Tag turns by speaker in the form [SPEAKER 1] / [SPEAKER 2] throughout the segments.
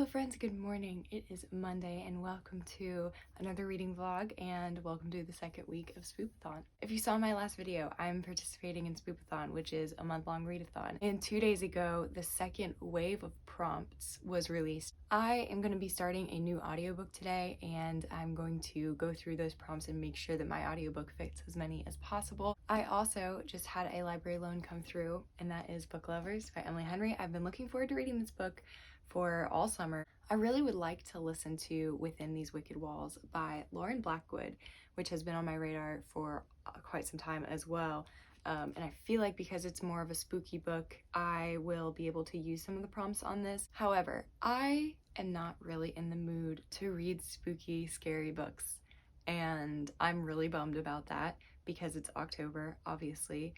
[SPEAKER 1] Hello friends, good morning. It is Monday and welcome to another reading vlog and welcome to the second week of Spoopathon. If you saw my last video, I'm participating in Spoopathon, which is a month-long readathon. And 2 days ago, the second wave of prompts was released. I am going to be starting a new audiobook today and I'm going to go through those prompts and make sure that my audiobook fits as many as possible. I also just had a library loan come through, and that is Book Lovers by Emily Henry. I've been looking forward to reading this book for all summer. I really would like to listen to Within These Wicked Walls by Lauren Blackwood, which has been on my radar for quite some time as well. And I feel like because it's more of a spooky book, I will be able to use some of the prompts on this. However, I am not really in the mood to read spooky, scary books. And I'm really bummed about that because it's October, obviously.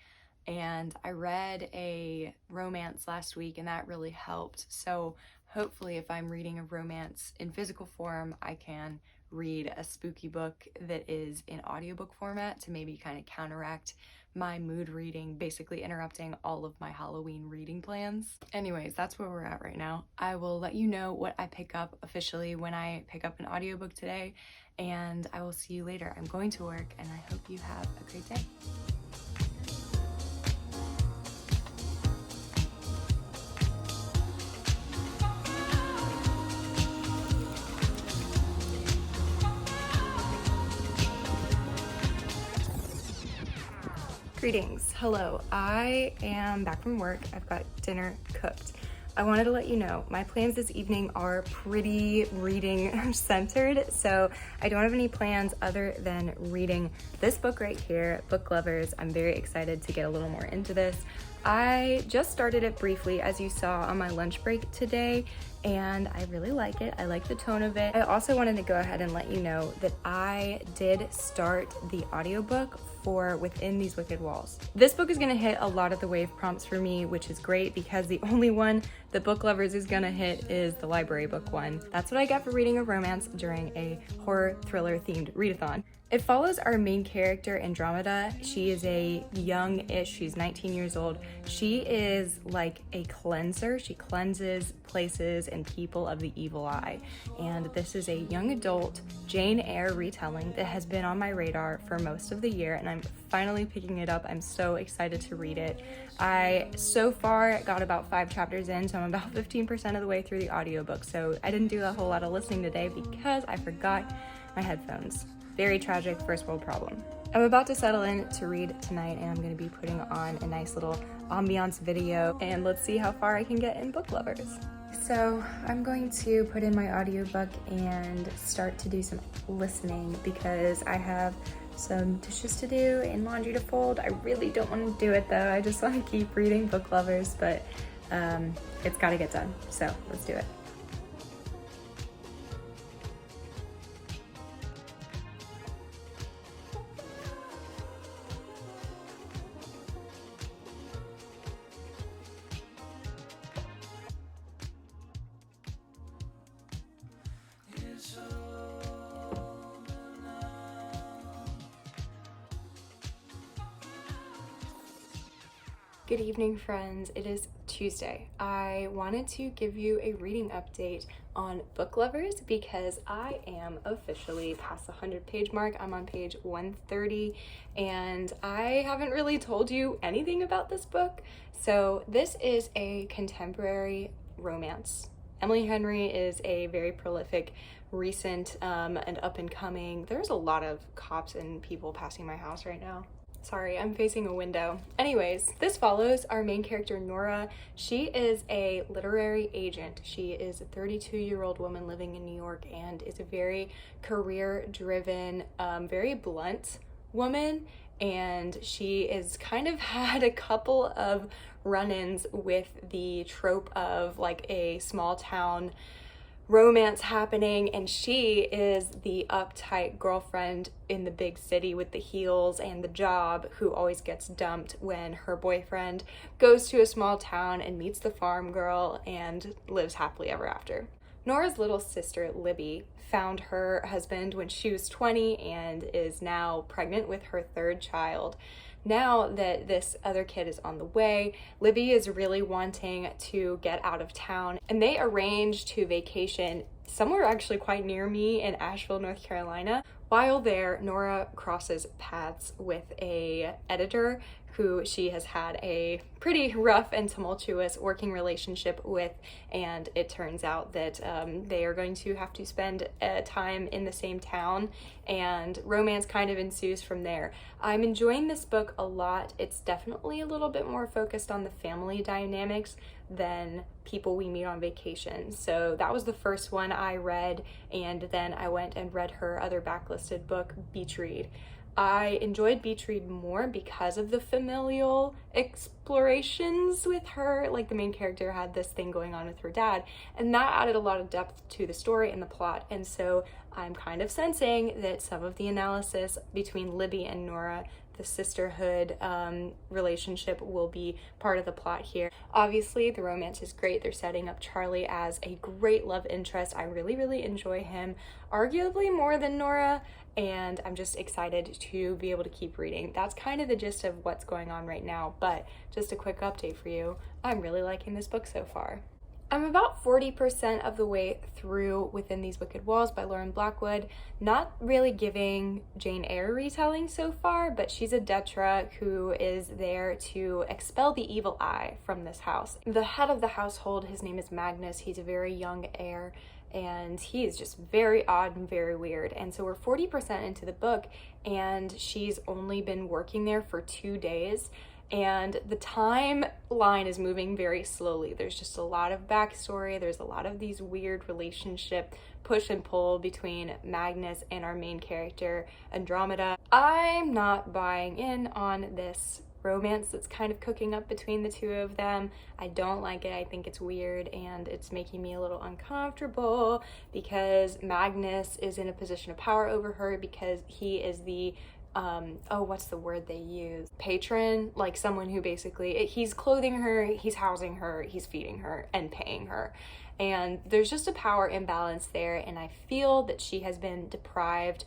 [SPEAKER 1] And I read a romance last week and that really helped. So hopefully if I'm reading a romance in physical form, I can read a spooky book that is in audiobook format to maybe kind of counteract my mood reading, basically interrupting all of my Halloween reading plans. Anyways, that's where we're at right now. I will let you know what I pick up officially when I pick up an audiobook today, and I will see you later. I'm going to work and I hope you have a great day. Greetings. Hello. I am back from work. I've got dinner cooked. I wanted to let you know my plans this evening are pretty reading centered, so I don't have any plans other than reading this book right here, Book Lovers. I'm very excited to get a little more into this. I just started it briefly, as you saw on my lunch break today, and I really like it. I like the tone of it. I also wanted to go ahead and let you know that I did start the audiobook for Within These Wicked Walls. This book is gonna hit a lot of the wave prompts for me, which is great because the only one that Book Lovers is gonna hit is the library book one. That's what I get for reading a romance during a horror thriller themed readathon. It follows our main character, Andromeda. She is a young-ish, she's 19 years old. She is like a cleanser. She cleanses places and people of the evil eye. And this is a young adult Jane Eyre retelling that has been on my radar for most of the year, and I'm finally picking it up. I'm so excited to read it. I so far got about 5 chapters in, so I'm about 15% of the way through the audiobook. So I didn't do a whole lot of listening today because I forgot my headphones. Very tragic first world problem. I'm about to settle in to read tonight, and I'm going to be putting on a nice little ambiance video, and let's see how far I can get in Book Lovers. So I'm going to put in my audiobook and start to do some listening because I have some dishes to do and laundry to fold. I really don't want to do it though. I just want to keep reading Book Lovers, but it's got to get done. So let's do it. Good evening, friends. It is Tuesday. I wanted to give you a reading update on Book Lovers because I am officially past the 100-page mark. I'm on page 130, and I haven't really told you anything about this book. So this is a contemporary romance. Emily Henry is a very prolific, recent, and up-and-coming. There's a lot of cops and people passing my house right now. Sorry, I'm facing a window. Anyways, this follows our main character, Nora. She is a literary agent. She is a 32-year-old woman living in New York and is a very career-driven, very blunt woman. And she has kind of had a couple of run-ins with the trope of like a small town romance happening, and she is the uptight girlfriend in the big city with the heels and the job who always gets dumped when her boyfriend goes to a small town and meets the farm girl and lives happily ever after. Nora's little sister, Libby, found her husband when she was 20 and is now pregnant with her 3rd child. now that this other kid is on the way, Libby is really wanting to get out of town, and they arrange to vacation somewhere actually quite near me in Asheville, North Carolina. While there, Nora crosses paths with a editor who she has had a pretty rough and tumultuous working relationship with, and it turns out that they are going to have to spend time in the same town, and romance kind of ensues from there. I'm enjoying this book a lot. It's definitely a little bit more focused on the family dynamics than people we meet on vacation. So that was the first one I read, and then I went and read her other backlisted book, Beach Read. I enjoyed Beach Read more because of the familial explorations with her. Like, the main character had this thing going on with her dad, and that added a lot of depth to the story and the plot. And so I'm kind of sensing that some of the analysis between Libby and Nora, the sisterhood relationship, will be part of the plot here. Obviously, the romance is great. They're setting up Charlie as a great love interest. I really, really enjoy him, arguably more than Nora, and I'm just excited to be able to keep reading. That's kind of the gist of what's going on right now, but just a quick update for you. I'm really liking this book so far. I'm about 40% of the way through Within These Wicked Walls by Lauren Blackwood. Not really giving Jane Eyre retelling so far, but she's a Detra who is there to expel the evil eye from this house. The head of the household, his name is Magnus. He's a very young heir, and he is just very odd and very weird. And so we're 40% into the book, and she's only been working there for 2 days. And the timeline is moving very slowly. There's just a lot of backstory. There's a lot of these weird relationship push and pull between Magnus and our main character, Andromeda. I'm not buying in on this romance that's kind of cooking up between the two of them. I don't like it. I think it's weird, and it's making me a little uncomfortable because Magnus is in a position of power over her because he is the what's the word they use? Patron, like someone who basically, he's clothing her, he's housing her, he's feeding her, and paying her. And there's just a power imbalance there, and I feel that she has been deprived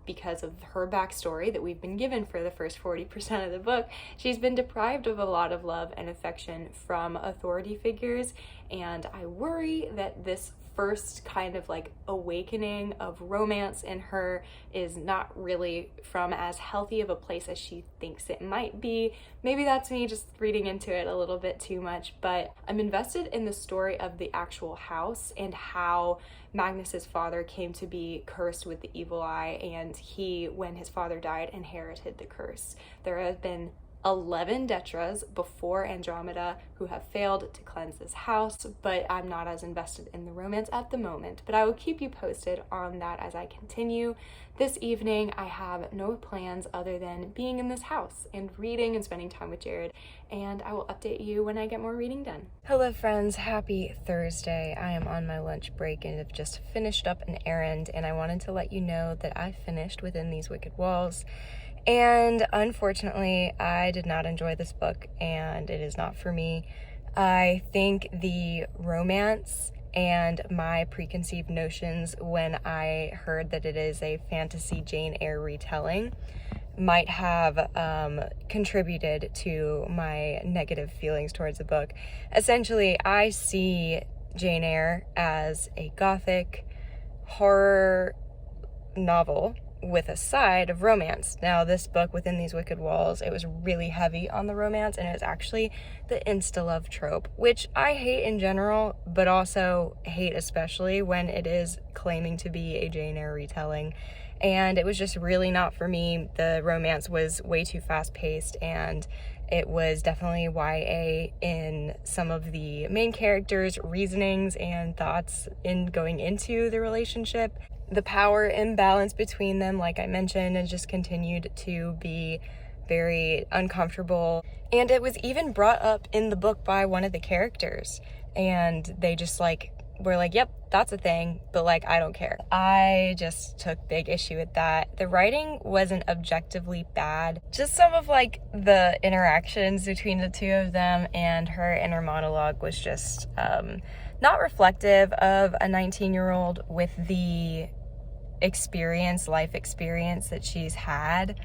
[SPEAKER 1] because of her backstory that we've been given for the first 40% of the book. She's been deprived of a lot of love and affection from authority figures, and I worry that this first kind of like awakening of romance in her is not really from as healthy of a place as she thinks it might be. Maybe that's me just reading into it a little bit too much, but I'm invested in the story of the actual house and how Magnus's father came to be cursed with the evil eye, and he, when his father died, inherited the curse. There have been 11 Detras before Andromeda who have failed to cleanse this house, but I'm not as invested in the romance at the moment. But I will keep you posted on that as I continue. This evening, I have no plans other than being in this house and reading and spending time with Jared, and I will update you when I get more reading done. Hello friends, happy Thursday. I am on my lunch break and have just finished up an errand, and I wanted to let you know that I finished Within These Wicked Walls. And unfortunately, I did not enjoy this book, and it is not for me. I think the romance and my preconceived notions when I heard that it is a fantasy Jane Eyre retelling might have contributed to my negative feelings towards the book. Essentially, I see Jane Eyre as a gothic horror novel with a side of romance. Now, this book, Within These Wicked Walls, it was really heavy on the romance, and it was actually the insta-love trope, which I hate in general, but also hate especially when it is claiming to be a Jane Eyre retelling. And it was just really not for me. The romance was way too fast-paced, and it was definitely YA in some of the main characters' reasonings and thoughts in going into the relationship. The power imbalance between them, like I mentioned, and just continued to be very uncomfortable. And it was even brought up in the book by one of the characters, and they just were like, yep, that's a thing, but I don't care. I just took big issue with that. The writing wasn't objectively bad, just some of the interactions between the two of them and her inner monologue was just not reflective of a 19-year-old with the life experience that she's had.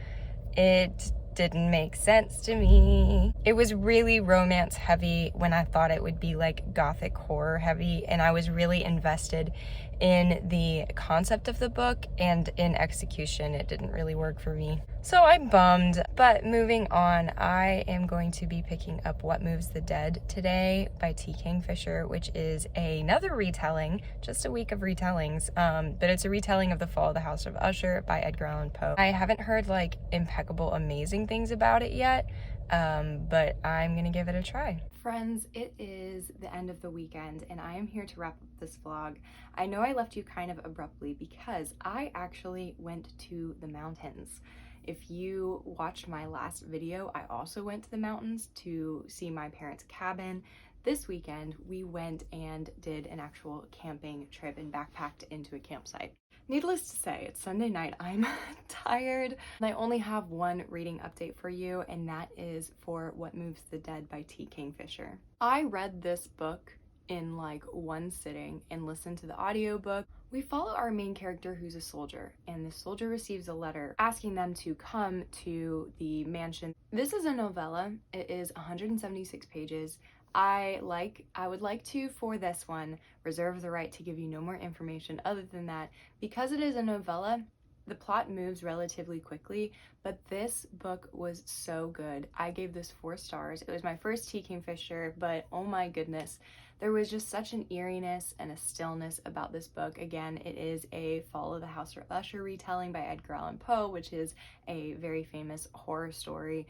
[SPEAKER 1] It didn't make sense to me. It was really romance heavy when I thought it would be like gothic horror heavy, and I was really invested in the concept of the book, and in execution it didn't really work for me. So I'm bummed, but moving on, I am going to be picking up What Moves the Dead today by T. Kingfisher, which is another retelling, just a week of retellings, but it's a retelling of The Fall of the House of Usher by Edgar Allan Poe. I haven't heard like impeccable, amazing things about it yet, but I'm gonna give it a try. Friends, it is the end of the weekend and I am here to wrap up this vlog. I know I left you kind of abruptly because I actually went to the mountains. If you watched my last video, I also went to the mountains to see my parents' cabin. This weekend, we went and did an actual camping trip and backpacked into a campsite. Needless to say, it's Sunday night, I'm tired. I only have one reading update for you, and that is for What Moves the Dead by T. Kingfisher. I read this book in like one sitting and listened to the audiobook. We follow our main character who's a soldier, and the soldier receives a letter asking them to come to the mansion. This is a novella. It is 176 pages. I would like to, for this one, reserve the right to give you no more information other than that. Because it is a novella, the plot moves relatively quickly, but this book was so good. I gave this 4 stars. It was my first T. Kingfisher, but oh my goodness, there was just such an eeriness and a stillness about this book. Again, it is a Fall of the House of Usher retelling by Edgar Allan Poe, which is a very famous horror story.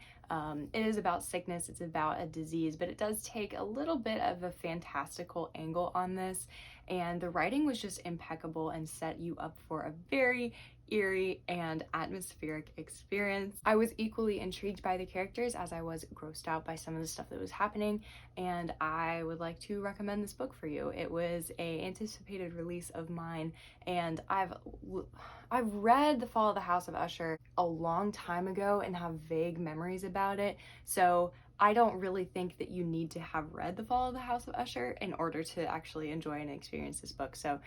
[SPEAKER 1] It is about sickness, it's about a disease, but it does take a little bit of a fantastical angle on this, and the writing was just impeccable and set you up for a very eerie and atmospheric experience. I was equally intrigued by the characters as I was grossed out by some of the stuff that was happening, and I would like to recommend this book for you. It was an anticipated release of mine, and I've read The Fall of the House of Usher a long time ago and have vague memories about it, so I don't really think that you need to have read The Fall of the House of Usher in order to actually enjoy and experience this book. So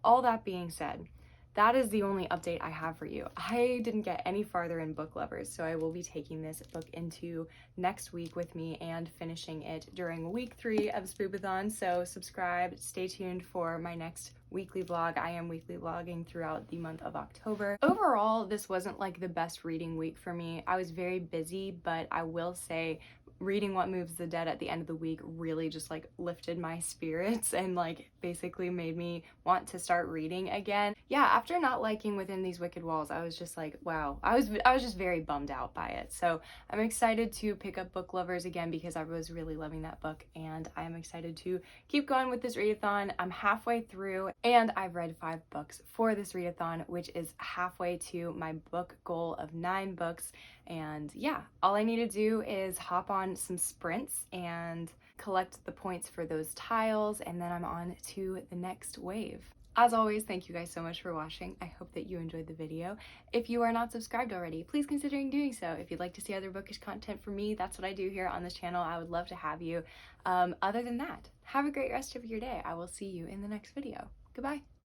[SPEAKER 1] all that being said, that is the only update I have for you. I didn't get any farther in Book Lovers, so I will be taking this book into next week with me and finishing it during week 3 of Spoopathon. So subscribe, stay tuned for my next weekly vlog. I am weekly vlogging throughout the month of October. Overall, this wasn't like the best reading week for me. I was very busy, but I will say reading What Moves the Dead at the end of the week really just like lifted my spirits and like basically made me want to start reading again. Yeah, after not liking Within These Wicked Walls, I was just like, wow, I was just very bummed out by it. So I'm excited to pick up Book Lovers again because I was really loving that book, and I'm excited to keep going with this readathon. I'm halfway through and I've read 5 books for this readathon, which is halfway to my book goal of 9 books. And yeah, all I need to do is hop on some sprints and collect the points for those tiles, and then I'm on to the next wave. As always, thank you guys so much for watching. I hope that you enjoyed the video. If you are not subscribed already, please consider doing so. If you'd like to see other bookish content from me, that's what I do here on this channel. I would love to have you. Other than that, have a great rest of your day. I will see you in the next video. Goodbye.